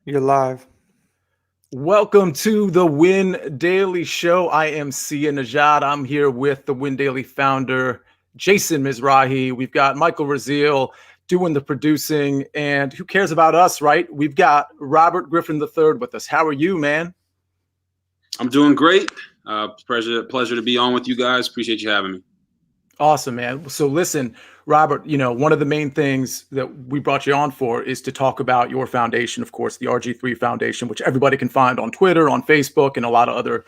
You're live. Welcome to the Win Daily Show. I am Sia Najad. I'm here with the Win Daily founder, Jason Mizrahi. We've got Michael Raziel doing the producing. And who cares about us, right? We've got Robert Griffin III with us. How are you, man? I'm doing great. Pleasure to be on with you guys. Appreciate you having me. Awesome, man. So listen, Robert, one of the main things that we brought you on for is to talk about your foundation, of course, the RG3 Foundation, which everybody can find on Twitter, on Facebook, and a lot of other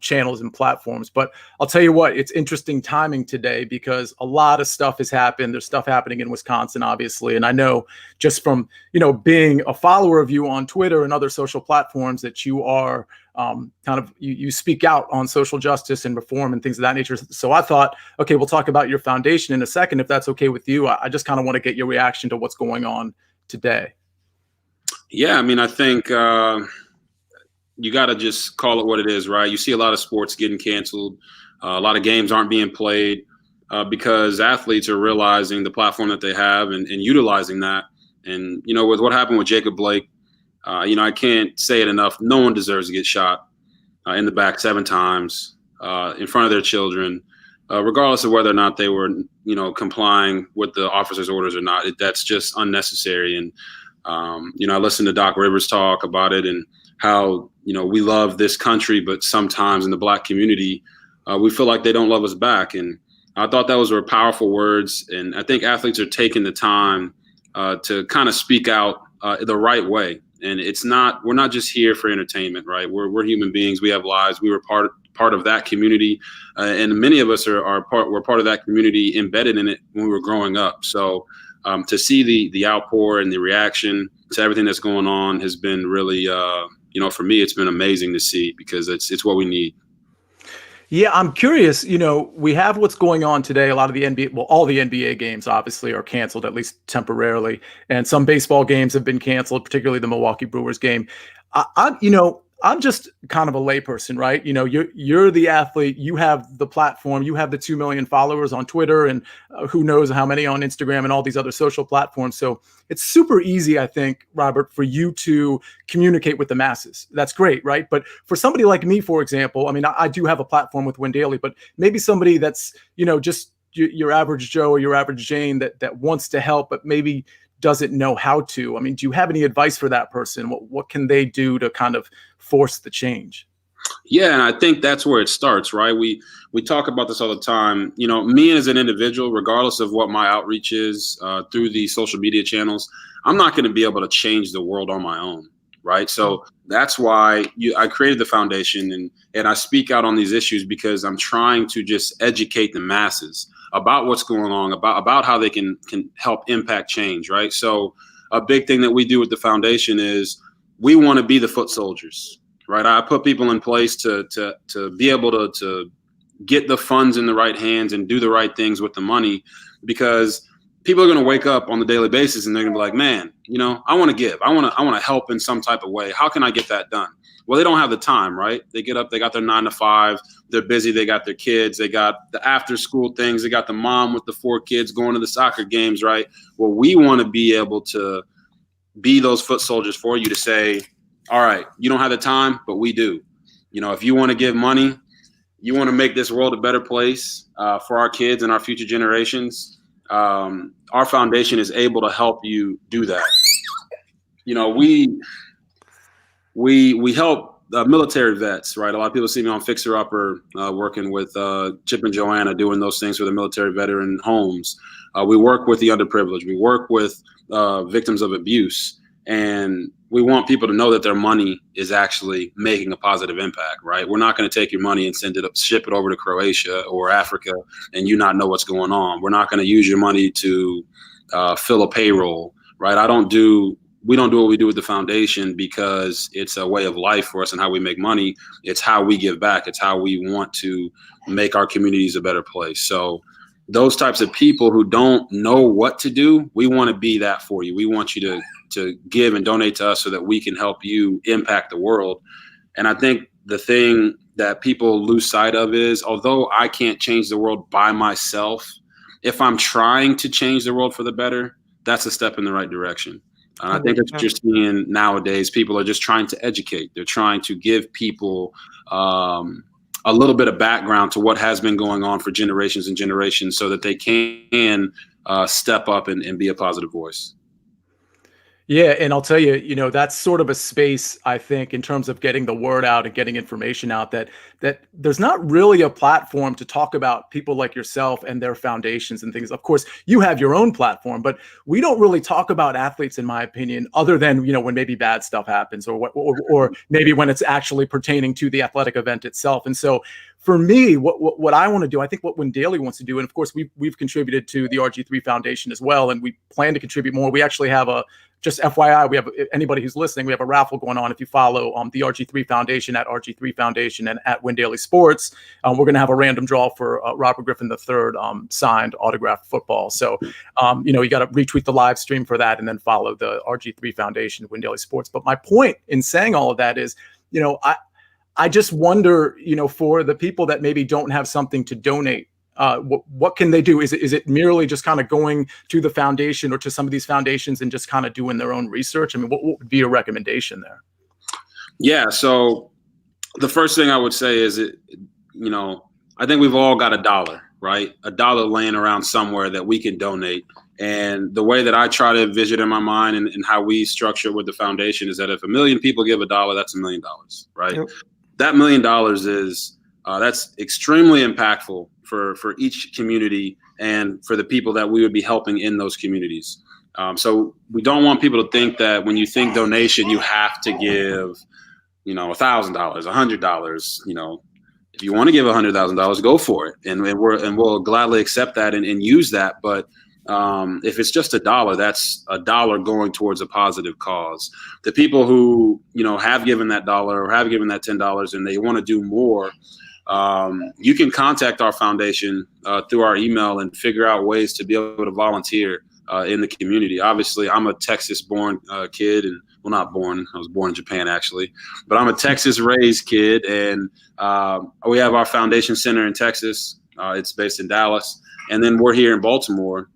channels and platforms. But I'll tell you what, it's interesting timing today because a lot of stuff has happened. There's stuff happening in Wisconsin, obviously. And I know just from, being a follower of you on Twitter and other social platforms that you are you speak out on social justice and reform and things of that nature. So I thought, okay, we'll talk about your foundation in a second, if that's okay with you. I just kind of want to get your reaction to what's going on today. Yeah, I mean, I think you got to just call it what it is, right? You see a lot of sports getting canceled. A lot of games aren't being played because athletes are realizing the platform that they have and utilizing that. And, with what happened with Jacob Blake, I can't say it enough. No one deserves to get shot in the back 7 times in front of their children, regardless of whether or not they were, complying with the officer's orders or not. That's just unnecessary. And, I listened to Doc Rivers talk about it and how, we love this country, but sometimes in the Black community, we feel like they don't love us back. And I thought those were powerful words. And I think athletes are taking the time to kind of speak out the right way. And we're not just here for entertainment, right? We're human beings. We have lives. We were part of that community. And many of us we're part of that community, embedded in it when we were growing up. So to see the outpour and the reaction to everything that's going on has been really, for me, it's been amazing to see because it's what we need. Yeah, I'm curious. We have what's going on today. A lot of the NBA, well, all the NBA games obviously are canceled, at least temporarily. And some baseball games have been canceled, particularly the Milwaukee Brewers game. I'm just kind of a layperson, right? You're the athlete. You have the platform. You have the 2 million followers on Twitter and who knows how many on Instagram and all these other social platforms. So it's super easy, I think, Robert, for you to communicate with the masses. That's great, right? But for somebody like me, for example, I mean, I do have a platform with Win Daily, but maybe somebody that's, just your average Joe or your average Jane that wants to help, but maybe doesn't know how to. I mean, do you have any advice for that person? What can they do to kind of force the change? Yeah, and I think that's where it starts, right? We talk about this all the time. Me as an individual, regardless of what my outreach is through the social media channels, I'm not going to be able to change the world on my own, right? So that's why I created the foundation and I speak out on these issues because I'm trying to just educate the masses about what's going on, about how they can help impact change, right? So a big thing that we do with the foundation is we want to be the foot soldiers, right? I put people in place to be able to get the funds in the right hands and do the right things with the money, because people are going to wake up on the daily basis and they're going to be like, man, I want to give. I want to help in some type of way. How can I get that done? Well, they don't have the time, right? They get up, they got their 9 to 5, they're busy, they got their kids, they got the after school things, they got the mom with the 4 kids going to the soccer games, right? Well, we want to be able to be those foot soldiers for you to say, all right, you don't have the time, but we do. If you want to give money, you want to make this world a better place for our kids and our future generations, our foundation is able to help you do that. We help military vets, right? A lot of people see me on Fixer Upper working with Chip and Joanna doing those things for the military veteran homes. We work with the underprivileged. We work with victims of abuse. And we want people to know that their money is actually making a positive impact, right? We're not going to take your money and ship it over to Croatia or Africa and you not know what's going on. We're not going to use your money to fill a payroll, right? We don't do what we do with the foundation because it's a way of life for us and how we make money. It's how we give back. It's how we want to make our communities a better place. So those types of people who don't know what to do, we want to be that for you. We want you to give and donate to us so that we can help you impact the world. And I think the thing that people lose sight of is, although I can't change the world by myself, if I'm trying to change the world for the better, that's a step in the right direction. And I think that's what you're seeing nowadays. People are just trying to educate. They're trying to give people a little bit of background to what has been going on for generations and generations so that they can step up and be a positive voice. Yeah, and I'll tell you, that's sort of a space, I think, in terms of getting the word out and getting information out, that there's not really a platform to talk about people like yourself and their foundations and things. Of course, you have your own platform, but we don't really talk about athletes, in my opinion, other than, when maybe bad stuff happens or maybe when it's actually pertaining to the athletic event itself. And so for me, what I want to do, I think what Win Daily wants to do, and of course we've contributed to the RG3 Foundation as well, and we plan to contribute more. We actually have just FYI, we have anybody who's listening, we have a raffle going on. If you follow the RG3 Foundation at RG3 Foundation and at Win Daily Sports, we're going to have a random draw for Robert Griffin III signed autographed football. So, you got to retweet the live stream for that and then follow the RG3 Foundation, Win Daily Sports. But my point in saying all of that is, I just wonder, for the people that maybe don't have something to donate, what can they do? Is it merely just kind of going to the foundation or to some of these foundations and just kind of doing their own research? I mean, what would be your recommendation there? Yeah. So the first thing I would say is, I think we've all got $1, right? $1 laying around somewhere that we can donate. And the way that I try to envision in my mind and how we structure with the foundation is that if 1 million people give $1, that's $1 million, right? Yep. That $1 million is that's extremely impactful for each community and for the people that we would be helping in those communities. So we don't want people to think that when you think donation, you have to give, $1,000, $100. If you want to give $100,000, go for it, and we'll gladly accept that and use that. But if it's just $1, that's $1 going towards a positive cause. The people who have given that $1 or have given that $10 and they want to do more, you can contact our foundation through our email and figure out ways to be able to volunteer in the community. Obviously, I'm a Texas-born kid, and well, not born. I was born in Japan, actually, but I'm a Texas-raised kid, and we have our foundation center in Texas. It's based in Dallas, and then we're here in Baltimore,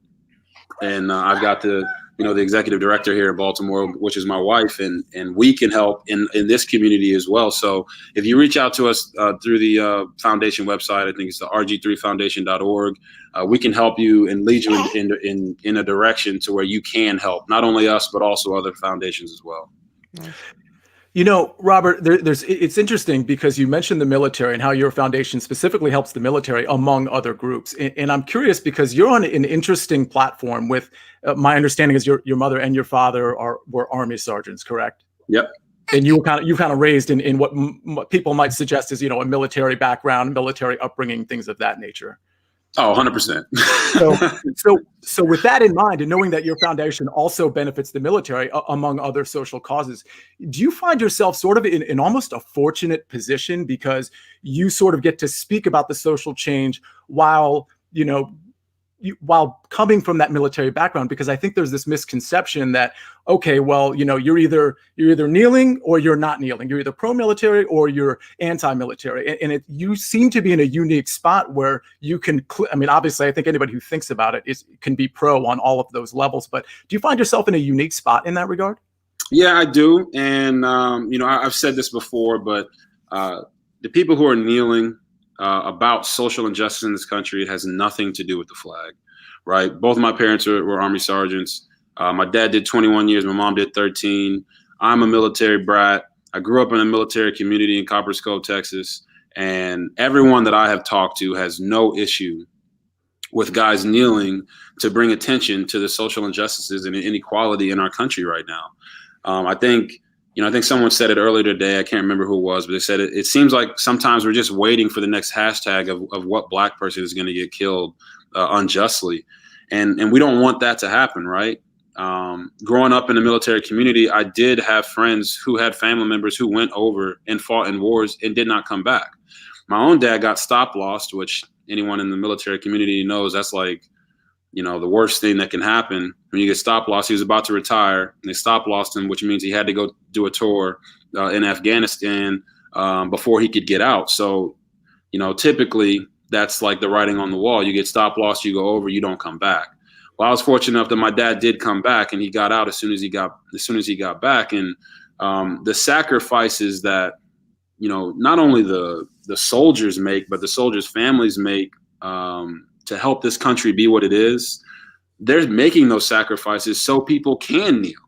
and I've got the executive director here in Baltimore, which is my wife, and we can help in this community as well. So if you reach out to us through the foundation website, I think it's the rg3foundation.org, we can help you and lead you in a direction to where you can help not only us, but also other foundations as well. Robert, it's interesting because you mentioned the military and how your foundation specifically helps the military among other groups. And I'm curious because you're on an interesting platform with, my understanding is your mother and your father were Army sergeants, correct? Yep. And you kind of raised in what people might suggest is, a military background, military upbringing, things of that nature. Oh, 100%. So with that in mind, and knowing that your foundation also benefits the military among other social causes, do you find yourself sort of in almost a fortunate position because you sort of get to speak about the social change while coming from that military background? Because I think there's this misconception that, okay, well, you're either kneeling or you're not kneeling. You're either pro-military or you're anti-military. And you seem to be in a unique spot where you can, obviously, I think anybody who thinks about it can be pro on all of those levels. But do you find yourself in a unique spot in that regard? Yeah, I do. And, I've said this before, but the people who are kneeling about social injustice in this country, it has nothing to do with the flag, right? Both of my parents were Army sergeants. My dad did 21 years. My mom did 13. I'm a military brat. I grew up in a military community in Copperas Cove, Texas. And everyone that I have talked to has no issue with guys kneeling to bring attention to the social injustices and inequality in our country right now. I think someone said it earlier today. I can't remember who it was, but they said it seems like sometimes we're just waiting for the next hashtag of what black person is going to get killed unjustly. And we don't want that to happen, right? Growing up in the military community, I did have friends who had family members who went over and fought in wars and did not come back. My own dad got stop lost, which anyone in the military community knows that's like, the worst thing that can happen when you get stop lost. He was about to retire and they stop lost him, which means he had to go do a tour in Afghanistan before he could get out. So, typically that's like the writing on the wall. You get stop lost, you go over, you don't come back. Well, I was fortunate enough that my dad did come back, and he got out as soon as he got back. And the sacrifices that, not only the soldiers make, but the soldiers' families make to help this country be what it is, they're making those sacrifices so people can kneel,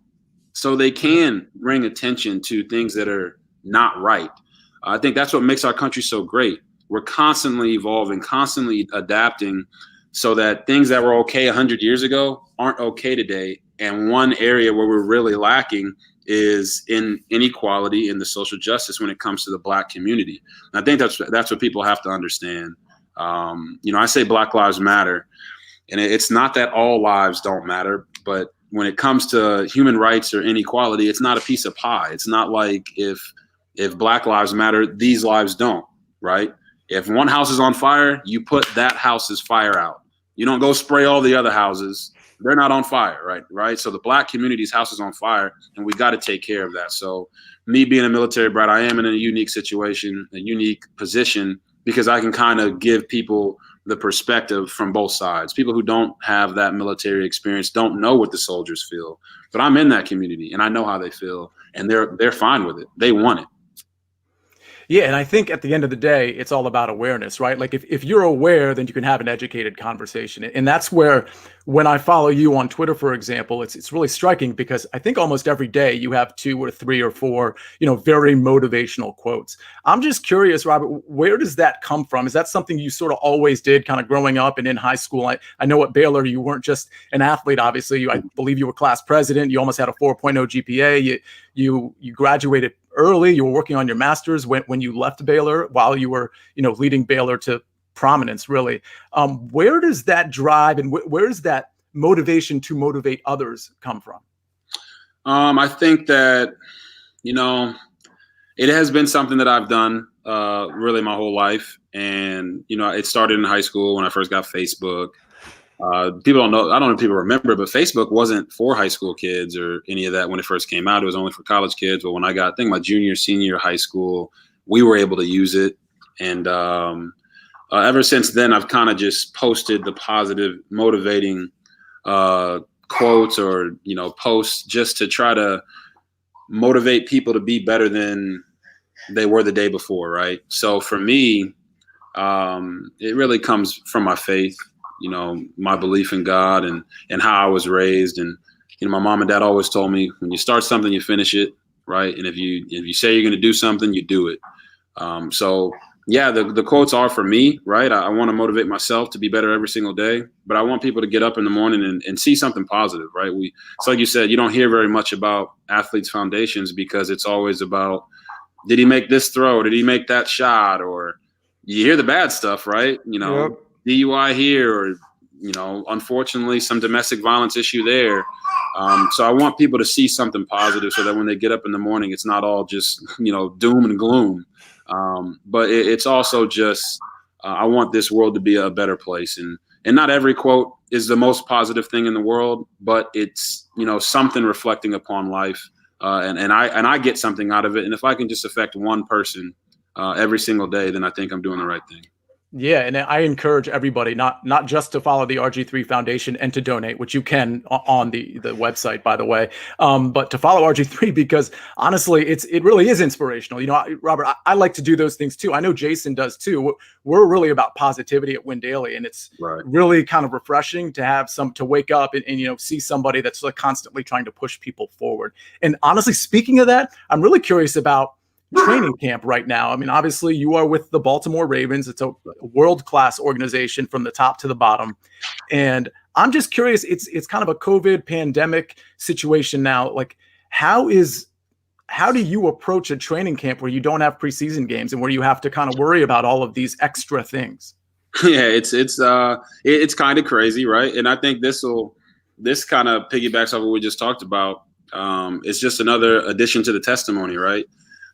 so they can bring attention to things that are not right. I think that's what makes our country so great. We're constantly evolving, constantly adapting, so that things that were okay 100 years ago aren't okay today. And one area where we're really lacking is in inequality in the social justice when it comes to the Black community. And I think that's what people have to understand. I say Black Lives Matter, and it's not that all lives don't matter, but when it comes to human rights or inequality, it's not a piece of pie. It's not like if Black lives matter, these lives don't, right? If one house is on fire, you put that house's fire out. You don't go spray all the other houses. They're not on fire, right? So the Black community's house is on fire, and we got to take care of that. So me being a military brat, I am in a unique situation, a unique position, because I can kind of give people the perspective from both sides. People who don't have that military experience don't know what the soldiers feel, but I'm in that community and I know how they feel, and they're fine with it. They want it. Yeah, and I think at the end of the day, it's all about awareness, right? Like if you're aware, then you can have an educated conversation. And that's where, when I follow you on Twitter, for example, it's really striking, because I think almost every day you have 2 or 3 or 4, very motivational quotes. I'm just curious, Robert, where does that come from? Is that something you sort of always did kind of growing up and in high school? I know at Baylor, you weren't just an athlete, obviously. I believe you were class president. You almost had a 4.0 GPA. You graduated early. You were working on your master's when you left Baylor, while you were, leading Baylor to prominence, really. Where does that drive and where does that motivation to motivate others come from? I think that, it has been something that I've done really my whole life. And, it started in high school when I first got Facebook. People don't know, I don't know if people remember, but Facebook wasn't for high school kids or any of that when it first came out. It was only for college kids. But when I think my junior, senior high school, we were able to use it. And ever since then, I've kind of just posted the positive, motivating quotes or, posts just to try to motivate people to be better than they were the day before, right? So for me, it really comes from my faith. My belief in God and how I was raised. And, my mom and dad always told me, when you start something, you finish it, right? And if you say you're going to do something, you do it. So yeah, the quotes are for me, right? I want to motivate myself to be better every single day, but I want people to get up in the morning and see something positive, right? It's like you said, you don't hear very much about athletes' foundations because it's always about, did he make this throw? Did he make that shot? Or you hear the bad stuff, right? Yep. DUI here, or, unfortunately some domestic violence issue there. So I want people to see something positive so that when they get up in the morning, it's not all just, doom and gloom. But it's also just, I want this world to be a better place. And not every quote is the most positive thing in the world, but it's, something reflecting upon life. And I get something out of it. And if I can just affect one person every single day, then I think I'm doing the right thing. Yeah, and I encourage everybody not just to follow the RG3 Foundation and to donate, which you can on the website, by the way, but to follow RG3, because honestly, it really is inspirational. Robert, I like to do those things too. I know Jason does too. We're really about positivity at Win Daily, and it's really kind of refreshing to have to wake up and see somebody that's like constantly trying to push people forward. And honestly, speaking of that, I'm really curious about training camp right now. I mean, obviously you are with the Baltimore Ravens. It's a world-class organization from the top to the bottom. And I'm just curious, it's kind of a COVID pandemic situation now. Like, how do you approach a training camp where you don't have preseason games and where you have to kind of worry about all of these extra things? Yeah, it's kind of crazy, right? And I think this kind of piggybacks off what we just talked about. It's just another addition to the testimony, right?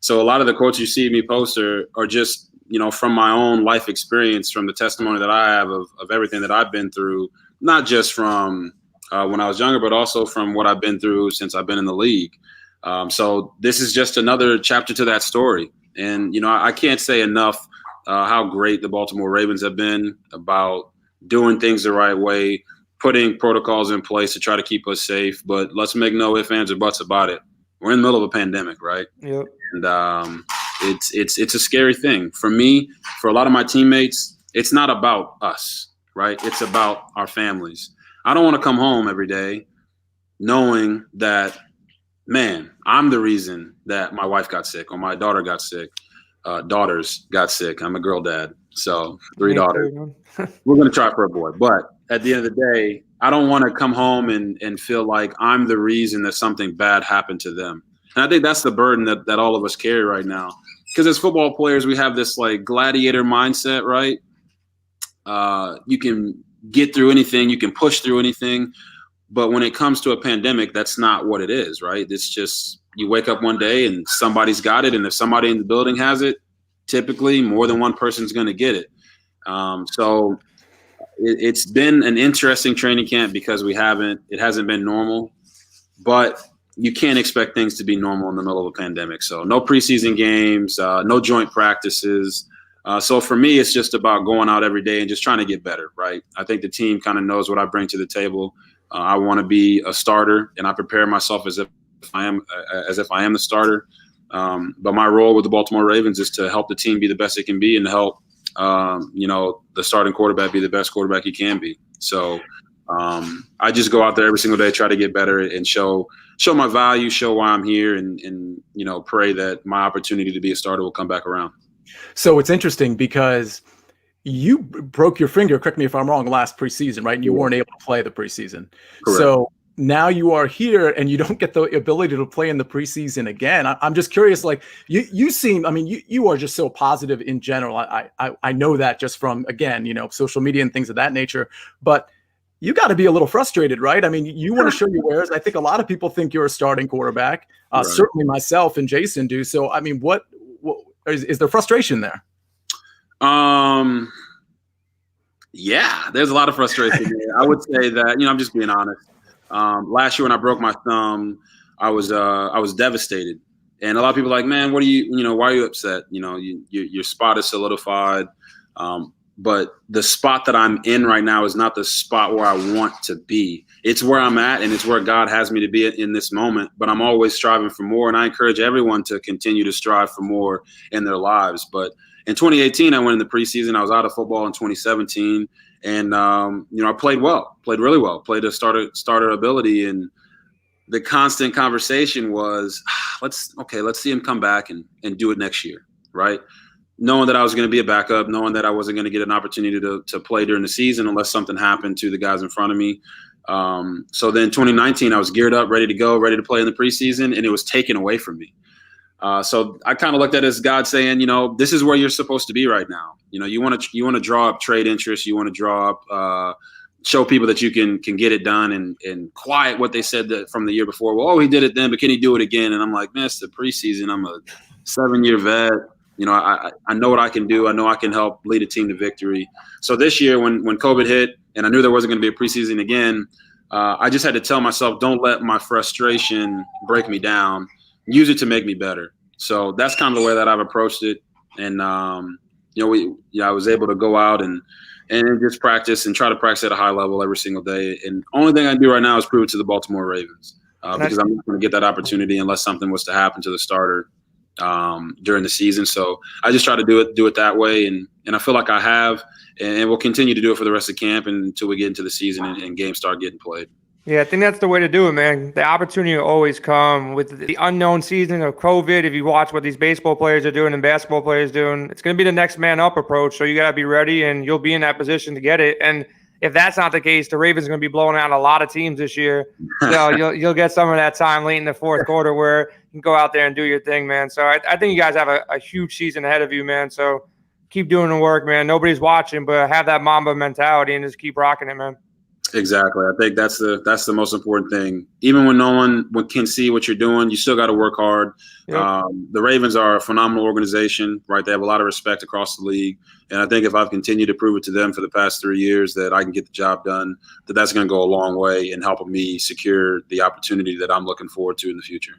So a lot of the quotes you see me post are just, from my own life experience, from the testimony that I have of everything that I've been through, not just from when I was younger, but also from what I've been through since I've been in the league. So this is just another chapter to that story. And, I can't say enough how great the Baltimore Ravens have been about doing things the right way, putting protocols in place to try to keep us safe. But let's make no ifs, ands, or buts about it. We're in the middle of a pandemic, right? Yep. And it's a scary thing. For me, for a lot of my teammates, it's not about us, right? It's about our families. I don't want to come home every day knowing that, man, I'm the reason that my wife got sick or my daughter got sick. Daughters got sick. I'm a girl dad, so 3 daughters. We're going to try for a boy. But at the end of the day, I don't want to come home and feel like I'm the reason that something bad happened to them. And I think that's the burden that all of us carry right now. Because as football players, we have this like gladiator mindset, right? You can get through anything. You can push through anything. But when it comes to a pandemic, that's not what it is, right? It's just you wake up one day and somebody's got it. And if somebody in the building has it, typically more than one person's going to get it. So it's been an interesting training camp because it hasn't been normal. But you can't expect things to be normal in the middle of a pandemic. So no preseason games, no joint practices. So for me, it's just about going out every day and just trying to get better, right? I think the team kind of knows what I bring to the table. I want to be a starter, and I prepare myself as if I am the starter. But my role with the Baltimore Ravens is to help the team be the best it can be and to help the starting quarterback be the best quarterback he can be. So I just go out there every single day, try to get better and show my value, show why I'm here, and pray that my opportunity to be a starter will come back around. So it's interesting because you broke your finger, correct me if I'm wrong, last preseason, right? And you weren't able to play the preseason. Correct. So now you are here and you don't get the ability to play in the preseason again. I'm just curious, like you seem, I mean, you are just so positive in general. I know that just from, again, social media and things of that nature, but you got to be a little frustrated, right? I mean, you want to show your wares. I think a lot of people think you're a starting quarterback. Right. Certainly myself and Jason do. So, I mean, what is there frustration there? Yeah, there's a lot of frustration there. I would say that, I'm just being honest. Last year when I broke my thumb, I was devastated. And a lot of people are like, man, why are you upset? Your spot is solidified. But the spot that I'm in right now is not the spot where I want to be. It's where I'm at, and it's where God has me to be in this moment. But I'm always striving for more, and I encourage everyone to continue to strive for more in their lives. But in 2018, I went in the preseason. I was out of football in 2017, and I played really well, played a starter ability, and the constant conversation was, let's see him come back and do it next year, right? Knowing that I was going to be a backup, knowing that I wasn't going to get an opportunity to play during the season unless something happened to the guys in front of me. So then 2019, I was geared up, ready to go, ready to play in the preseason, and it was taken away from me. So I kind of looked at it as God saying, this is where you're supposed to be right now. You want to draw up trade interest. You want to draw up, show people that you can get it done and quiet what they said from the year before. Well, he did it then, but can he do it again? And I'm like, man, it's the preseason. I'm a 7-year vet. I know what I can do. I know I can help lead a team to victory. So this year when COVID hit and I knew there wasn't going to be a preseason again, I just had to tell myself, don't let my frustration break me down. Use it to make me better. So that's kind of the way that I've approached it. And, I was able to go out and just practice and try to practice at a high level every single day. And the only thing I do right now is prove it to the Baltimore Ravens because I'm not going to get that opportunity unless something was to happen to the starter during the season. So I just try to do it that way. And I feel like I have, and we'll continue to do it for the rest of camp until we get into the season and games start getting played. Yeah, I think that's the way to do it, man. The opportunity will always come with the unknown season of COVID. If you watch what these baseball players are doing and basketball players doing, it's going to be the next man up approach. So you got to be ready, and you'll be in that position to get it. And if that's not the case, the Ravens are going to be blowing out a lot of teams this year. So you'll get some of that time late in the fourth quarter where you can go out there and do your thing, man. So I think you guys have a huge season ahead of you, man. So keep doing the work, man. Nobody's watching, but have that Mamba mentality and just keep rocking it, man. Exactly. I think that's the most important thing. Even when no one can see what you're doing, you still got to work hard. Yep. The Ravens are a phenomenal organization, right? They have a lot of respect across the league. And I think if I've continued to prove it to them for the past 3 years that I can get the job done, that's going to go a long way in helping me secure the opportunity that I'm looking forward to in the future.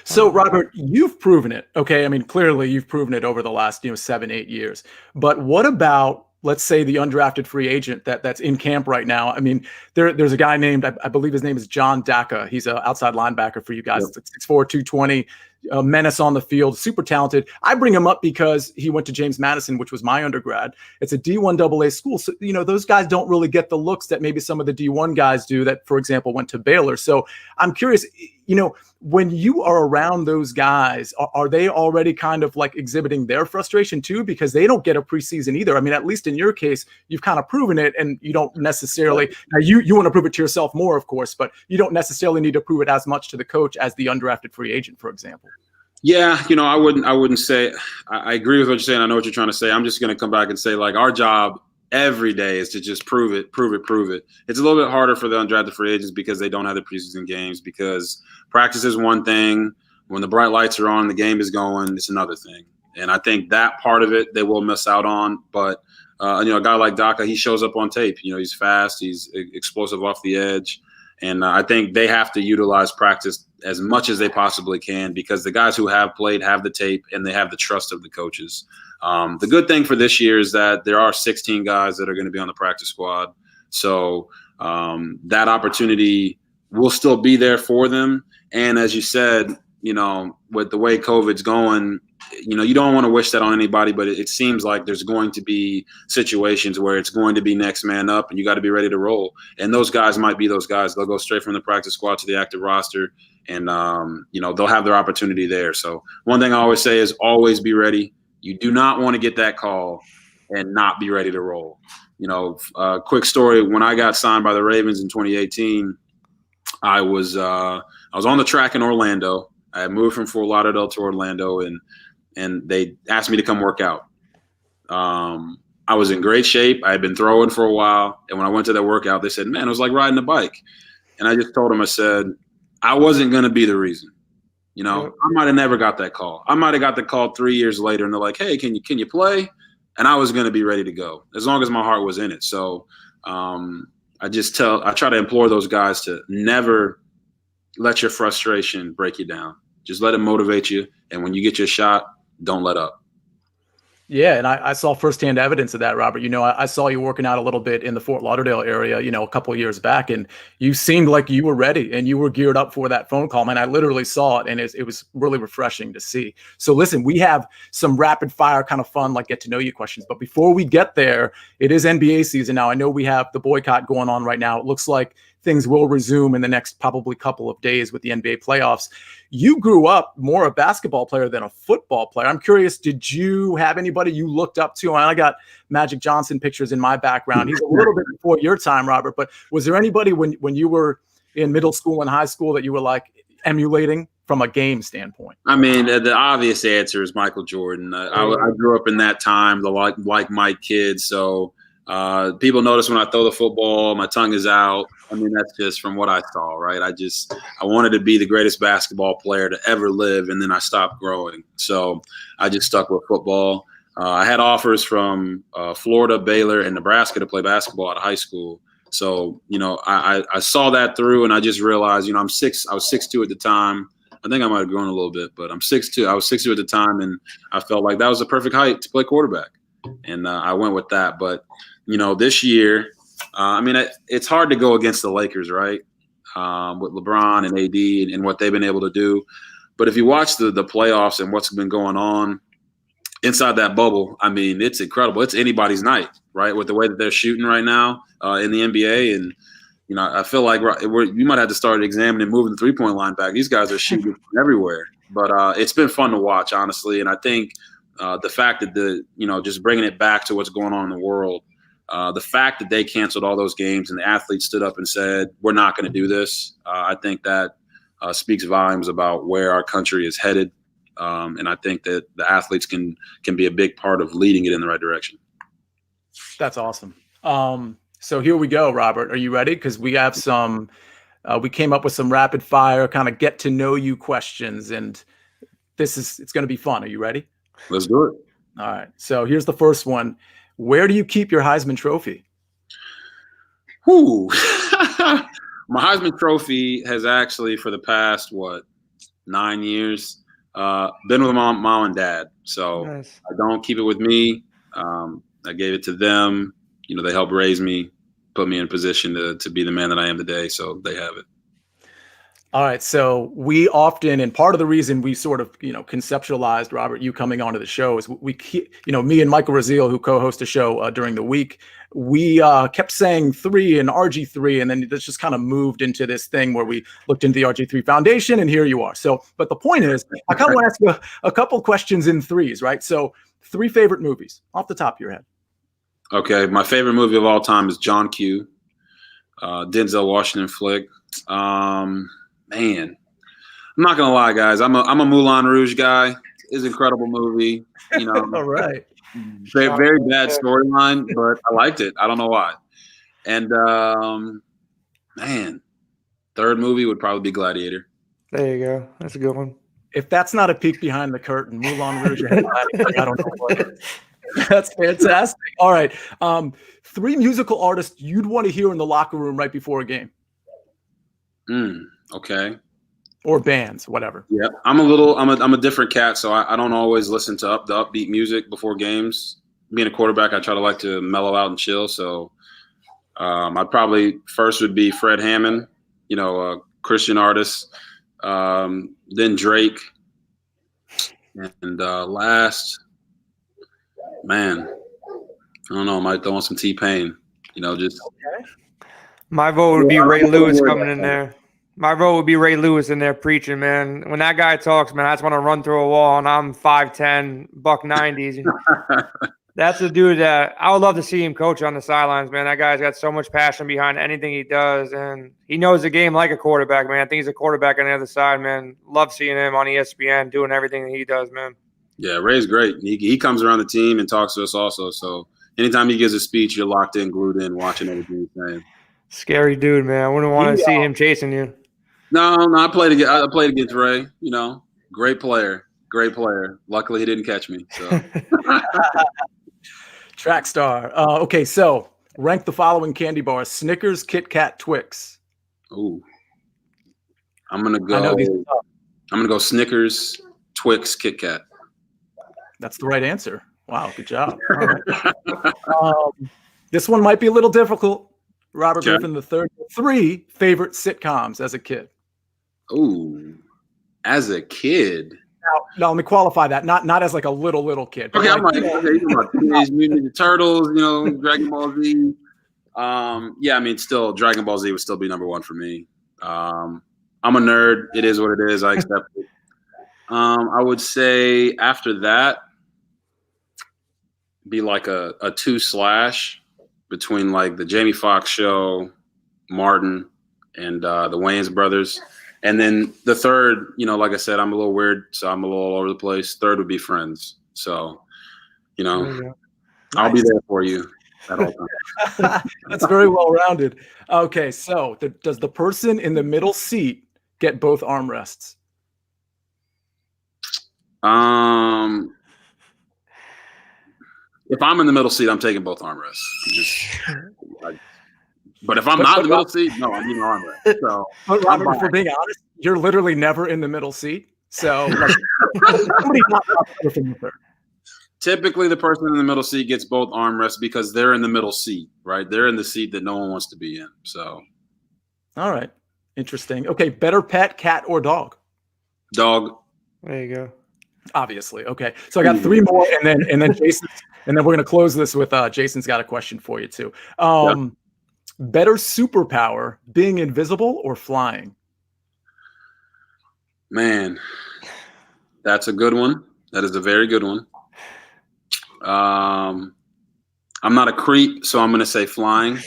So, Robert, you've proven it. Okay. I mean, clearly you've proven it over the last, 7-8 years. But what about let's say the undrafted free agent that's in camp right now. I mean, there's a guy named, I believe his name is John Daka. He's an outside linebacker for you guys. Yep. 6'4", 220, a menace on the field, super talented. I bring him up because he went to James Madison, which was my undergrad. It's a D1 AA school. So, those guys don't really get the looks that maybe some of the D1 guys do that, for example, went to Baylor. So I'm curious, when you are around those guys, are they already kind of like exhibiting their frustration too? Because they don't get a preseason either. I mean, at least in your case, you've kind of proven it, and you don't necessarily, now you want to prove it to yourself more, of course, but you don't necessarily need to prove it as much to the coach as the undrafted free agent, for example. Yeah, I wouldn't say, I agree with what you're saying. I know what you're trying to say. I'm just going to come back and say, like, our job every day is to just prove it. It's a little bit harder for the undrafted free agents because they don't have the preseason games, because practice is one thing. When the bright lights are on, the game is going, it's another thing. And I think that part of it they will miss out on. But, a guy like Daka, he shows up on tape. He's fast, he's explosive off the edge. And I think they have to utilize practice as much as they possibly can, because the guys who have played have the tape and they have the trust of the coaches. The good thing for this year is that there are 16 guys that are going to be on the practice squad. So that opportunity will still be there for them. And as you said, with the way COVID's going, you don't want to wish that on anybody, but it seems like there's going to be situations where it's going to be next man up and you got to be ready to roll. And those guys might be those guys. They'll go straight from the practice squad to the active roster, and, they'll have their opportunity there. So one thing I always say is always be ready. You do not want to get that call and not be ready to roll. Quick story. When I got signed by the Ravens in 2018, I was on the track in Orlando. I had moved from Fort Lauderdale to Orlando, and they asked me to come work out. I was in great shape. I had been throwing for a while. And when I went to that workout, they said, man, it was like riding a bike. And I just told them, I said, I wasn't going to be the reason. I might have never got that call. I might have got the call 3 years later, and they're like, hey, can you play? And I was going to be ready to go as long as my heart was in it. So I try to implore those guys to never let your frustration break you down. Just let it motivate you. And when you get your shot, don't let up. Yeah, and I saw firsthand evidence of that, Robert. I saw you working out a little bit in the Fort Lauderdale area, a couple of years back, and you seemed like you were ready and you were geared up for that phone call. Man, I literally saw it, and it was really refreshing to see. So listen, we have some rapid fire kind of fun, like get to know you questions. But before we get there, it is NBA season now. I know we have the boycott going on right now. It looks like things will resume in the next probably couple of days with the NBA playoffs. You grew up more a basketball player than a football player. I'm curious, did you have anybody you looked up to? And I got Magic Johnson pictures in my background. He's a little bit before your time, Robert, but was there anybody when you were in middle school and high school that you were like emulating from a game standpoint? I mean, the obvious answer is Michael Jordan. I grew up in that time, the like Mike kids. So people notice when I throw the football, my tongue is out. I mean, that's just from what I saw, right? I wanted to be the greatest basketball player to ever live, and then I stopped growing. So I just stuck with football. I had offers from Florida, Baylor, and Nebraska to play basketball at high school. So, I saw that through, and I just realized, I was 6'2" at the time. I think I might have grown a little bit, but I'm 6'2". I was 6'2" at the time, and I felt like that was the perfect height to play quarterback. And I went with that. But, this year, it's hard to go against the Lakers, right? With LeBron and AD and what they've been able to do. But if you watch the playoffs and what's been going on inside that bubble, I mean, it's incredible. It's anybody's night, right? With the way that they're shooting right now in the NBA. And, I feel like you might have to start examining moving the three-point line back. These guys are shooting everywhere. But it's been fun to watch, honestly. And I think the fact that just bringing it back to what's going on in the world, the fact that they canceled all those games and the athletes stood up and said, we're not going to do this. I think that speaks volumes about where our country is headed. And I think that the athletes can be a big part of leading it in the right direction. That's awesome. So here we go, Robert. Are you ready? Because we have we came up with some rapid fire kind of get to know you questions, and it's going to be fun. Are you ready? Let's do it. All right. So here's the first one. Where do you keep your Heisman Trophy? Ooh. My Heisman Trophy has actually, for the past, 9 years, been with mom and dad. So nice. I don't keep it with me. I gave it to them. You know, they helped raise me, put me in a position to be the man that I am today. So they have it. All right. So we often, and part of the reason we sort of, conceptualized, Robert, you coming onto the show is we keep, me and Michael Raziel, who co-host a show during the week, we kept saying 3 and RG3, and then this just kind of moved into this thing where we looked into the RG3 Foundation, and here you are. So, but the point is, I kind of want to ask you a couple questions in threes, right? So 3 favorite movies off the top of your head. Okay. My favorite movie of all time is John Q. Denzel Washington flick. Man, I'm not gonna lie, guys. I'm a Moulin Rouge guy. It's an incredible movie. All right. Very, very bad storyline, but I liked it. I don't know why. And man, third movie would probably be Gladiator. There you go. That's a good one. If that's not a peek behind the curtain, Moulin Rouge, I don't know what it is. That's fantastic. All right. 3 musical artists you'd want to hear in the locker room right before a game. Okay. Or bands, whatever. Yeah, I'm a different cat, so I don't always listen to the upbeat music before games. Being a quarterback, I try to like to mellow out and chill. So I'd probably first would be Fred Hammond, a Christian artist. Then Drake, and last, man, I don't know. I might throw on some T-Pain. Just. Okay. My vote would be Ray Lewis coming in there. My vote would be Ray Lewis in there preaching, man. When that guy talks, man, I just want to run through a wall, and I'm 5'10", $190s. That's the dude that I would love to see him coach on the sidelines, man. That guy's got so much passion behind anything he does, and he knows the game like a quarterback, man. I think he's a quarterback on the other side, man. Love seeing him on ESPN doing everything that he does, man. Yeah, Ray's great. He comes around the team and talks to us also. So anytime he gives a speech, you're locked in, glued in, watching everything he's saying. Scary dude, man. I wouldn't want to see him chasing you. No, I played against Ray. Great player. Luckily, he didn't catch me. So. Track star. Okay, so rank the following candy bars: Snickers, Kit Kat, Twix. Ooh, I'm gonna go Snickers, Twix, Kit Kat. That's the right answer. Wow, good job. All right. This one might be a little difficult. Robert Griffin III. 3 favorite sitcoms as a kid. Ooh, as a kid. Now, let me qualify that. Not as like a little kid. Okay, I'm like, Teenage Mutant Ninja Turtles, Dragon Ball Z. Still Dragon Ball Z would still be number 1 for me. I'm a nerd. It is what it is. I accept it. I would say after that, be like a 2/ between like the Jamie Foxx show, Martin, and the Wayans brothers. And then the third, like I said, I'm a little weird, so I'm a little all over the place. Third would be Friends. So, I'll be there for you at all times. That's very well rounded. Okay, so does the person in the middle seat get both armrests? If I'm in the middle seat, I'm taking both armrests. But if I'm not in the middle seat, no, I'm in the armrest. So, but Robert, if we're being honest, you're literally never in the middle seat. So, somebody's not from the third. Typically, the person in the middle seat gets both armrests because they're in the middle seat, right? They're in the seat that no one wants to be in. So, all right, interesting. Okay, better pet, cat or dog? Dog. There you go. Obviously. Okay, so I got 3 more, and then Jason, and then we're gonna close this with Jason's got a question for you too. Better superpower, being invisible or flying? Man, that's a good one. That is a very good one. I'm not a creep, so I'm going to say flying.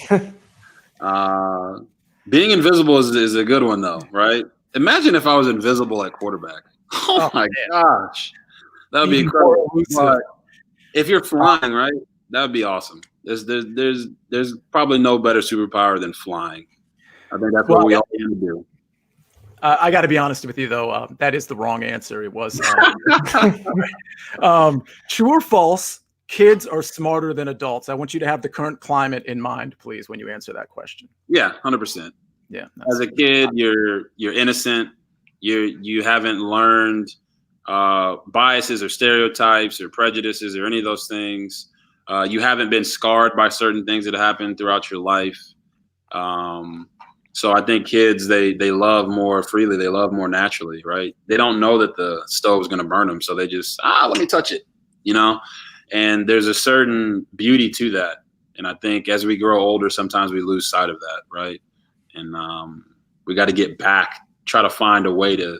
Being invisible is a good one, though, right? Imagine if I was invisible at quarterback. Oh my gosh. That would be incredible. But if you're flying, right, that would be awesome. There's probably no better superpower than flying. I think that's what we all need to do. I got to be honest with you, though. That is the wrong answer. It was true or false. Kids are smarter than adults. I want you to have the current climate in mind, please, when you answer that question. Yeah, 100%. Yeah. As a kid, you're innocent. You haven't learned biases or stereotypes or prejudices or any of those things. You haven't been scarred by certain things that happened throughout your life. So I think kids, they love more freely. They love more naturally, right? They don't know that the stove's going to burn them. So they just, let me touch it, and there's a certain beauty to that. And I think as we grow older, sometimes we lose sight of that, right? And we got to get back, try to find a way to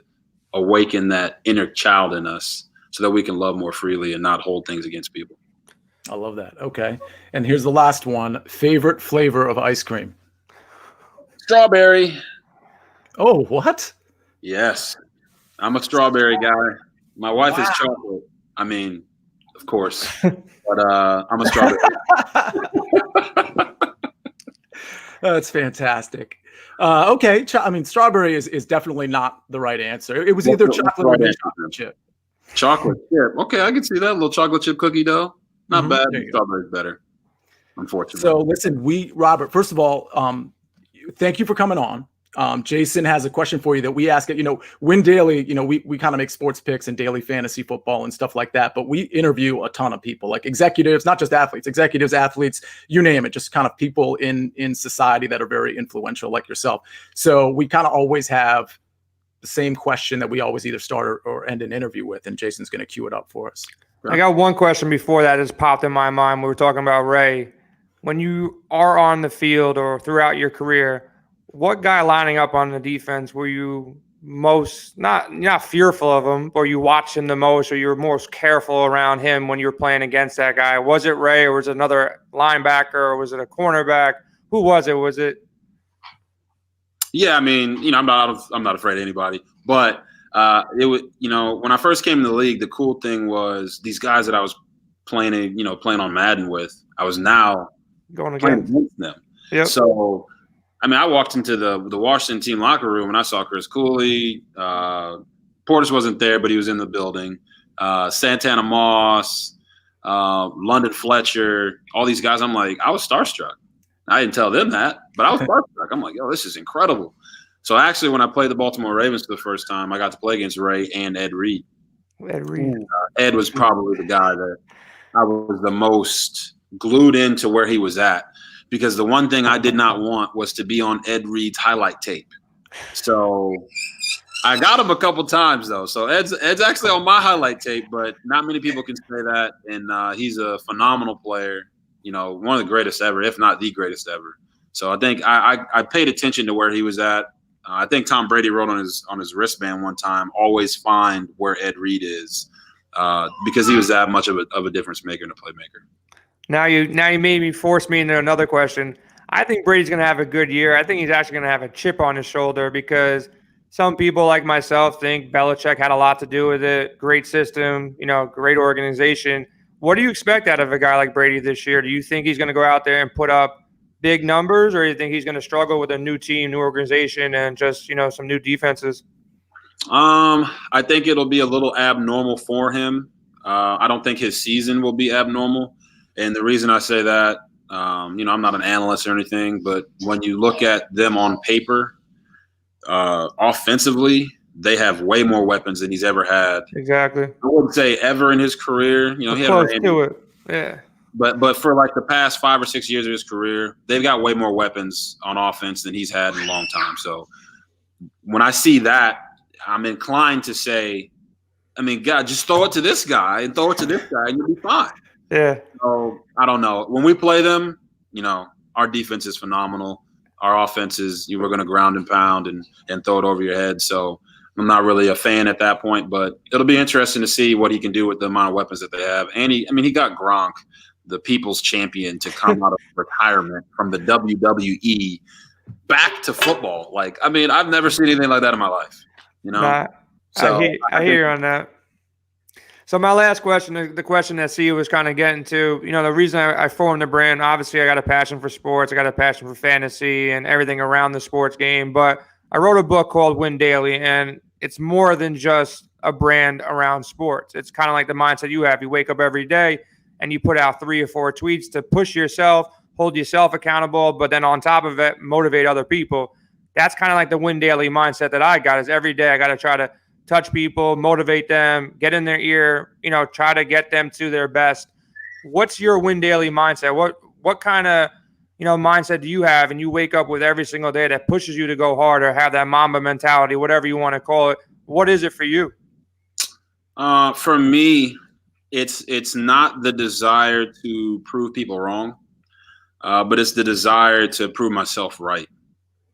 awaken that inner child in us so that we can love more freely and not hold things against people. I love that. Okay. And here's the last one. Favorite flavor of ice cream? Strawberry. Oh, what? Yes. I'm a strawberry guy. My wife is chocolate. I mean, of course. But I'm a strawberry guy. That's fantastic. Okay. Strawberry is definitely not the right answer. It was either chocolate or chocolate chip. Chocolate chip. Okay, I can see that. A little chocolate chip cookie dough. Not bad. Strawberry's better, unfortunately. So listen, Robert, first of all, thank you for coming on. Jason has a question for you that we ask it, Win Daily, we kind of make sports picks and daily fantasy football and stuff like that, but we interview a ton of people, like executives, not just athletes, athletes, you name it, just kind of people in society that are very influential like yourself. So we kind of always have the same question that we always either start or end an interview with, and Jason's going to cue it up for us. I got one question before that just popped in my mind. We were talking about Ray. When you are on the field or throughout your career, what guy lining up on the defense were you most not fearful of him, or you watched him the most, or you were most careful around him when you were playing against that guy? Was it Ray, or was it another linebacker, or was it a cornerback? Who was it? Was it? Yeah, I mean, I'm not afraid of anybody, but it was, when I first came in the league, the cool thing was these guys that I was playing on Madden with, I was now going against them. Yep. So, I mean, I walked into the Washington team locker room and I saw Chris Cooley. Portis wasn't there, but he was in the building. Santana Moss, London Fletcher, all these guys. I'm like, I was starstruck. I didn't tell them that, but I was starstruck. I'm like, yo, this is incredible. So actually, when I played the Baltimore Ravens for the first time, I got to play against Ray and Ed Reed. Ed was probably the guy that I was the most glued into where he was at, because the one thing I did not want was to be on Ed Reed's highlight tape. So I got him a couple times though. So Ed's actually on my highlight tape, but not many people can say that. And he's a phenomenal player. One of the greatest ever, if not the greatest ever. So I think I paid attention to where he was at. I think Tom Brady wrote on his wristband one time, always find where Ed Reed is, because he was that much of a difference maker and a playmaker. Now you made me force me into another question. I think Brady's going to have a good year. I think he's actually going to have a chip on his shoulder, because some people like myself think Belichick had a lot to do with it. Great system, great organization. What do you expect out of a guy like Brady this year? Do you think he's going to go out there and put up big numbers, or do you think he's going to struggle with a new team, new organization, and just, some new defenses? I think it'll be a little abnormal for him. I don't think his season will be abnormal. And the reason I say that, I'm not an analyst or anything, but when you look at them on paper, offensively, they have way more weapons than he's ever had. Exactly. I wouldn't say ever in his career. He had close to it. Yeah. But for like the past 5 or 6 years of his career, they've got way more weapons on offense than he's had in a long time. So when I see that, I'm inclined to say, God, just throw it to this guy and throw it to this guy and you'll be fine. Yeah. So I don't know. When we play them, our defense is phenomenal. Our offense is, we're going to ground and pound and throw it over your head. So I'm not really a fan at that point, but it'll be interesting to see what he can do with the amount of weapons that they have. And he got Gronk, the people's champion, to come out of retirement from the WWE back to football. I've never seen anything like that in my life. So I hear you on that. So my last question, the question that Sia was kind of getting to, the reason I formed the brand, obviously I got a passion for sports. I got a passion for fantasy and everything around the sports game. But I wrote a book called Win Daily, and it's more than just a brand around sports. It's kind of like the mindset you have. You wake up every day and you put out 3 or 4 tweets to push yourself, hold yourself accountable, but then on top of it, motivate other people. That's kind of like the Win Daily mindset that I got, is every day I got to try to touch people, motivate them, get in their ear, try to get them to their best. what's your win daily mindset? What kind of mindset do you have, and you wake up with every single day that pushes you to go harder, have that Mamba mentality, whatever you want to call it? What is it for you? For me, it's not the desire to prove people wrong, but it's the desire to prove myself right.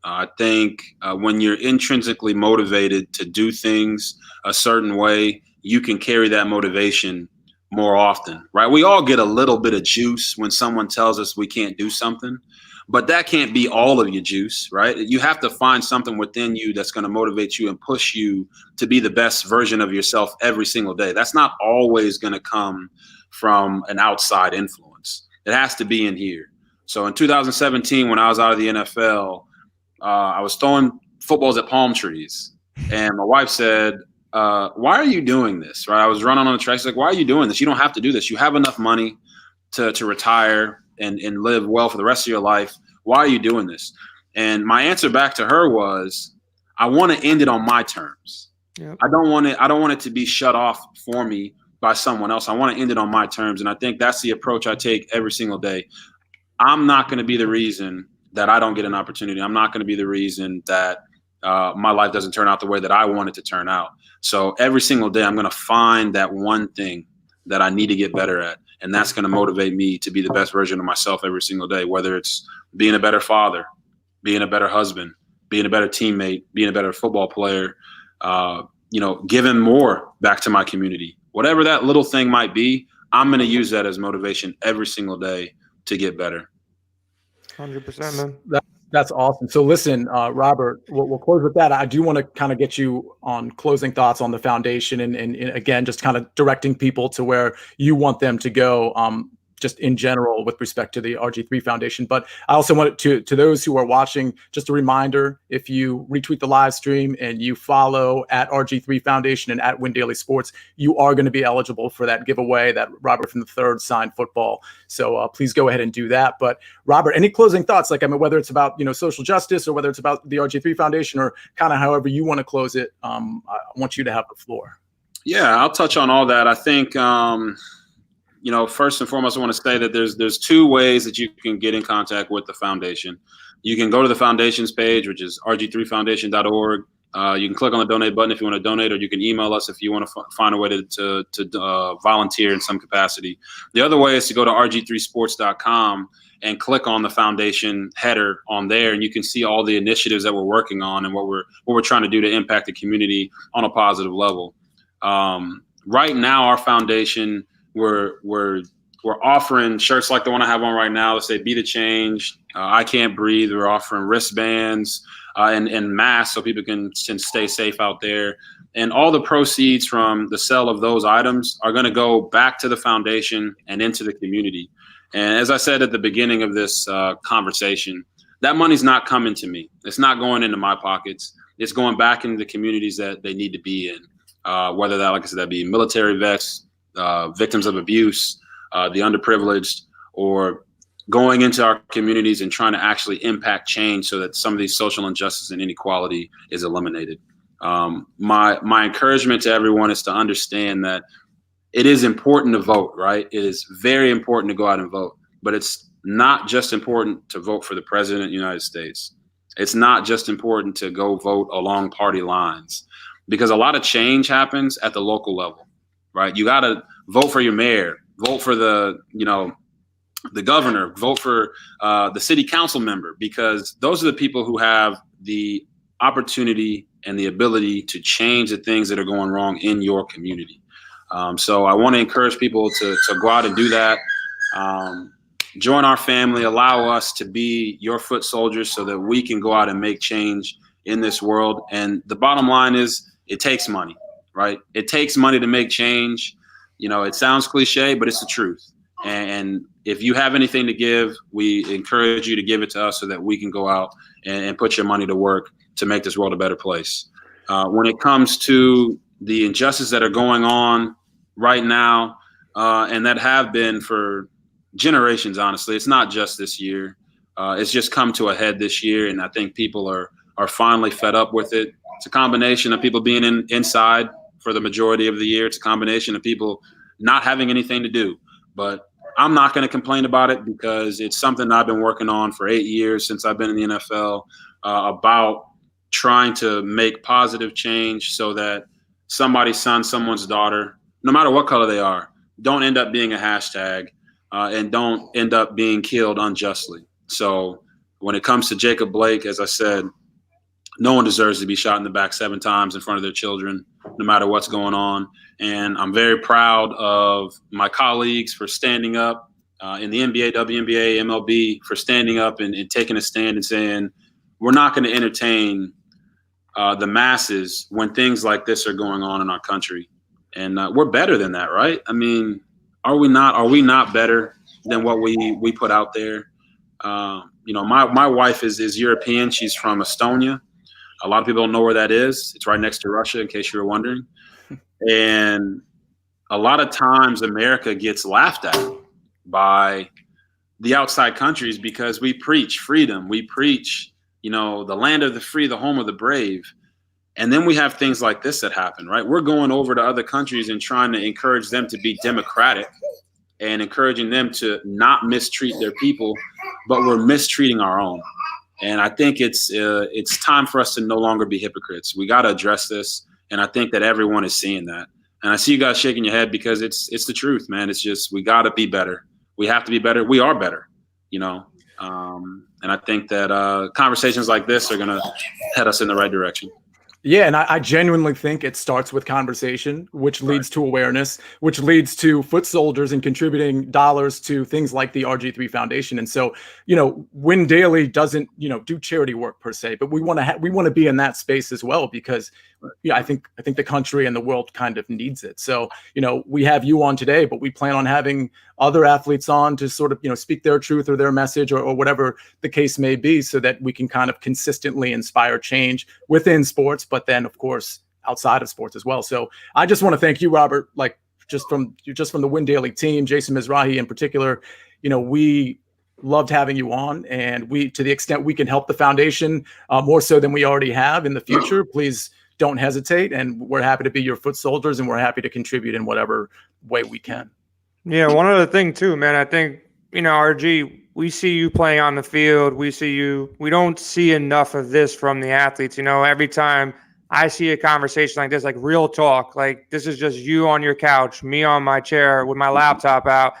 I think when you're intrinsically motivated to do things a certain way, you can carry that motivation more often, right? We all get a little bit of juice when someone tells us we can't do something, but that can't be all of your juice, right? You have to find something within you that's going to motivate you and push you to be the best version of yourself every single day. That's not always going to come from an outside influence. It has to be in here. So in 2017, when I was out of the NFL, I was throwing footballs at palm trees, and my wife said, why are you doing this? Right? I was running on the track. She's like, why are you doing this? You don't have to do this. You have enough money to retire and live well for the rest of your life. Why are you doing this? And my answer back to her was, I want to end it on my terms. Yep. I don't want it to be shut off for me by someone else. I want to end it on my terms. And I think that's the approach I take every single day. I'm not going to be the reason that I don't get an opportunity. I'm not going to be the reason that my life doesn't turn out the way that I want it to turn out. So every single day, I'm going to find that one thing that I need to get better at. And that's going to motivate me to be the best version of myself every single day, whether it's being a better father, being a better husband, being a better teammate, being a better football player, giving more back to my community. Whatever that little thing might be, I'm going to use that as motivation every single day to get better. 100%, man. That's awesome. So listen, Robert, we'll close with that. I do want to kind of get you on closing thoughts on the foundation and again, just kind of directing people to where you want them to go, just in general with respect to the RG3 Foundation. But I also wanted to those who are watching, just a reminder, if you retweet the live stream and you follow at RG3 Foundation and at Win Daily Sports, you are going to be eligible for that giveaway, that Robert from the Third signed football. So please go ahead and do that. But Robert, any closing thoughts? Like, I mean, whether it's about, social justice or whether it's about the RG3 Foundation or kind of however you want to close it, I want you to have the floor. Yeah, I'll touch on all that. I think, first and foremost, I want to say that there's two ways that you can get in contact with the foundation. You can go to the foundation's page, which is rg3foundation.org. You can click on the donate button if you want to donate, or you can email us if you want to find a way to volunteer in some capacity. The other way is to go to rg3sports.com and click on the foundation header on there, and you can see all the initiatives that we're working on and what we're trying to do to impact the community on a positive level. Right now, our foundation, we're offering shirts like the one I have on right now that say "Be the Change," "I Can't Breathe." We're offering wristbands and masks so people can stay safe out there. And all the proceeds from the sale of those items are going to go back to the foundation and into the community. And as I said at the beginning of this conversation, that money's not coming to me. It's not going into my pockets. It's going back into the communities that they need to be in, whether that, like I said, that be military vets, victims of abuse, the underprivileged, or going into our communities and trying to actually impact change so that some of these social injustice and inequality is eliminated. My encouragement to everyone is to understand that it is important to vote, right? It is very important to go out and vote, but it's not just important to vote for the president of the United States. It's not just important to go vote along party lines, because a lot of change happens at the local level, right? You got to vote for your mayor, vote for the governor, vote for the city council member, because those are the people who have the opportunity and the ability to change the things that are going wrong in your community. So I want to encourage people to go out and do that. Join our family, allow us to be your foot soldiers so that we can go out and make change in this world. And the bottom line is, it takes money, right? It takes money to make change. It sounds cliche, but it's the truth. And if you have anything to give, we encourage you to give it to us so that we can go out and put your money to work to make this world a better place. When it comes to the injustices that are going on right now, and that have been for generations, honestly, it's not just this year. It's just come to a head this year, and I think people are finally fed up with it. It's a combination of people being inside for the majority of the year. It's a combination of people not having anything to do. But I'm not going to complain about it because it's something I've been working on for 8 years since I've been in the NFL, about trying to make positive change so that somebody's son, someone's daughter, no matter what color they are, don't end up being a hashtag and don't end up being killed unjustly. So when it comes to Jacob Blake, as I said, no one deserves to be shot in the back 7 times in front of their children, no matter what's going on. And I'm very proud of my colleagues for standing up in the NBA, WNBA, MLB, for standing up and taking a stand and saying, we're not going to entertain the masses when things like this are going on in our country. And we're better than that, right? I mean, are we not better than what we put out there? My wife is European. She's from Estonia. A lot of people don't know where that is. It's right next to Russia, in case you were wondering. And a lot of times America gets laughed at by the outside countries because we preach freedom. We preach, the land of the free, the home of the brave. And then we have things like this that happen, right? We're going over to other countries and trying to encourage them to be democratic and encouraging them to not mistreat their people, but we're mistreating our own. And I think it's time for us to no longer be hypocrites. We got to address this, and I think that everyone is seeing that. And I see you guys shaking your head because it's the truth, man. It's just we got to be better. We have to be better. We are better, And I think that conversations like this are going to head us in the right direction. Yeah, and I genuinely think it starts with conversation, which leads to awareness, which leads to foot soldiers and contributing dollars to things like the RG3 Foundation. And so, Win Daily doesn't, do charity work per se, but we want to be in that space as well because, I think the country and the world kind of needs it. So, we have you on today, but we plan on having other athletes on to sort of, speak their truth or their message or whatever the case may be, so that we can kind of consistently inspire change within sports, but then of course outside of sports as well. So I just want to thank you, Robert, just from the Win Daily team, Jason Mizrahi in particular. We loved having you on, and we, to the extent we can help the foundation more so than we already have in the future, please don't hesitate. And we're happy to be your foot soldiers, and we're happy to contribute in whatever way we can. Yeah, one other thing too, man. I think, RG, we see you playing on the field. We don't see enough of this from the athletes. Every time I see a conversation like this, like real talk, like this is just you on your couch, me on my chair with my laptop out.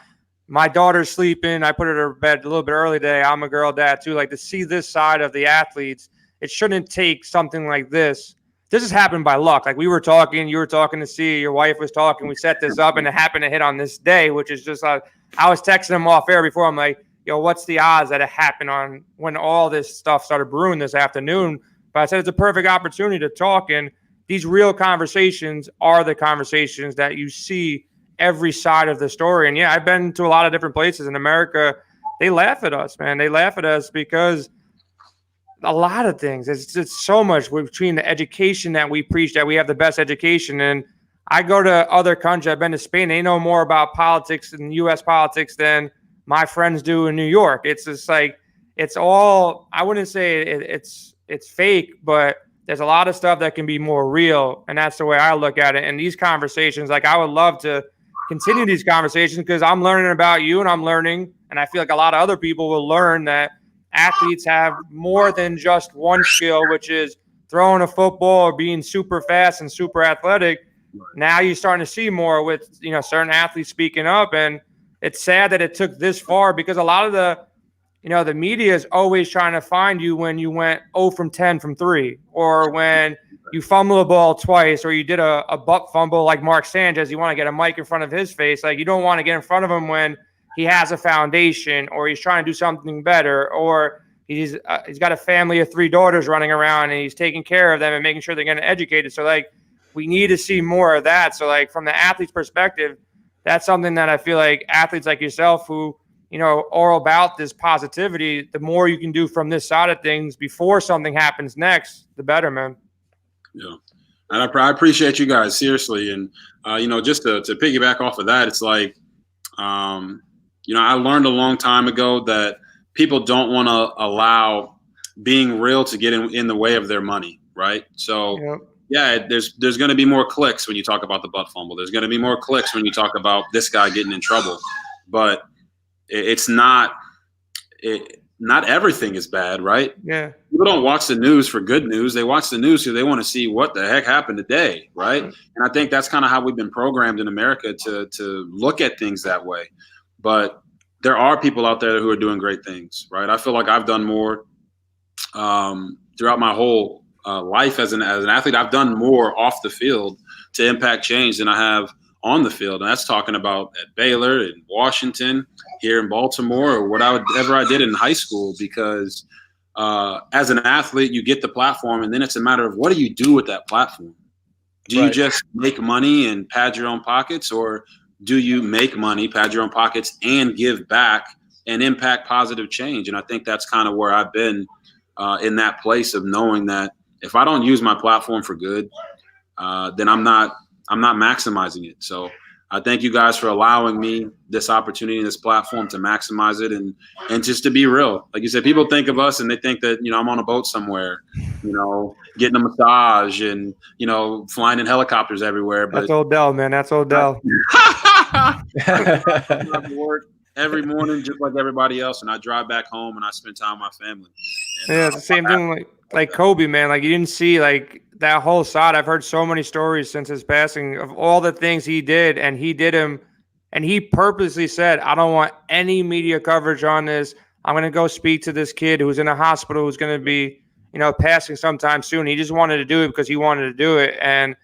My daughter's sleeping. I put her to bed a little bit early today. I'm a girl dad too. Like, to see this side of the athletes, it shouldn't take something like this. This has happened by luck. Like, we were talking, you were talking to Sia, your wife was talking. We set this up, and it happened to hit on this day, which is just I was texting him off air before. I'm like, what's the odds that it happened on when all this stuff started brewing this afternoon? But I said it's a perfect opportunity to talk, and these real conversations are the conversations that you see every side of the story. And yeah, I've been to a lot of different places in America. They laugh at us, man. They laugh at us because a lot of things. It's so much between the education that we preach, that we have the best education. And I go to other countries. I've been to Spain. They know more about politics and U.S. politics than my friends do in New York. It's just like, it's all, I wouldn't say it's fake, but there's a lot of stuff that can be more real. And that's the way I look at it. And these conversations, like, I would love to continue these conversations because I'm learning about you, and I'm learning, and I feel like a lot of other people will learn that athletes have more than just one skill, which is throwing a football or being super fast and super athletic. Now you're starting to see more with, certain athletes speaking up. And it's sad that it took this far because a lot of the media is always trying to find you when you went 0 from 10 from 3, or when you fumble a ball twice, or you did a butt fumble like Mark Sanchez. You want to get a mic in front of his face. Like, you don't want to get in front of him when he has a foundation, or he's trying to do something better, or he's got a family of 3 daughters running around and he's taking care of them and making sure they're getting educated. So, like, we need to see more of that. So, like, from the athlete's perspective, that's something that I feel like athletes like yourself who, are about this positivity, the more you can do from this side of things before something happens next, the better, man. Yeah. And I appreciate you guys, seriously. And, just to piggyback off of that, it's like, I learned a long time ago that people don't want to allow being real to get in the way of their money, right? So, yeah, there's going to be more clicks when you talk about the butt fumble. There's going to be more clicks when you talk about this guy getting in trouble. But it's not not everything is bad, right? Yeah. People don't watch the news for good news. They watch the news because they want to see what the heck happened today, right? And I think that's kind of how we've been programmed in America to look at things that way. But there are people out there who are doing great things, right? I feel like I've done more throughout my whole life as an athlete. I've done more off the field to impact change than I have on the field. And that's talking about at Baylor, in Washington, here in Baltimore, or whatever I did in high school, because as an athlete, you get the platform, and then it's a matter of what do you do with that platform? Do you just make money and pad your own pockets, or do you make money, pad your own pockets, and give back and impact positive change? And I think that's kind of where I've been in that place of knowing that if I don't use my platform for good, then I'm not maximizing it. So I thank you guys for allowing me this opportunity and this platform to maximize it and just to be real. Like you said, people think of us and they think that, I'm on a boat somewhere, getting a massage and, flying in helicopters everywhere. But that's Odell, man. That's Odell. I have to work every morning just like everybody else, and I drive back home and I spend time with my family. And, yeah, it's the same thing like Kobe, man. Like, you didn't see like that whole side. I've heard so many stories since his passing of all the things he did, and he did them, and he purposely said, I don't want any media coverage on this. I'm going to go speak to this kid who's in a hospital who's going to be, passing sometime soon. He just wanted to do it because he wanted to do it. And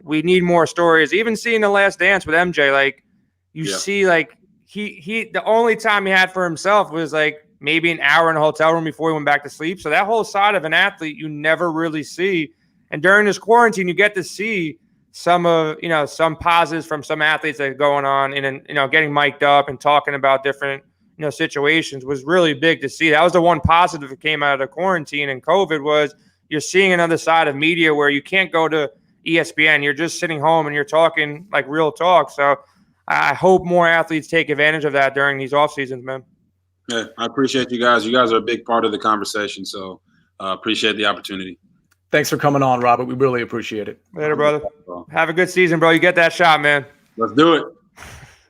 we need more stories. Even seeing The Last Dance with MJ, like you see, like he the only time he had for himself was like maybe an hour in a hotel room before he went back to sleep. So that whole side of an athlete you never really see. And during this quarantine, you get to see some of, some positives from some athletes that are going on and, getting mic'd up and talking about different, situations was really big to see. That was the one positive that came out of the quarantine and COVID was you're seeing another side of media where you can't go to ESPN. You're just sitting home and you're talking like real talk. So I hope more athletes take advantage of that during these off seasons, man. Yeah, I appreciate you guys. You guys are a big part of the conversation. So appreciate the opportunity. Thanks for coming on, Robert. We really appreciate it. Later, brother. Have a good season, bro. You get that shot, man. Let's do it.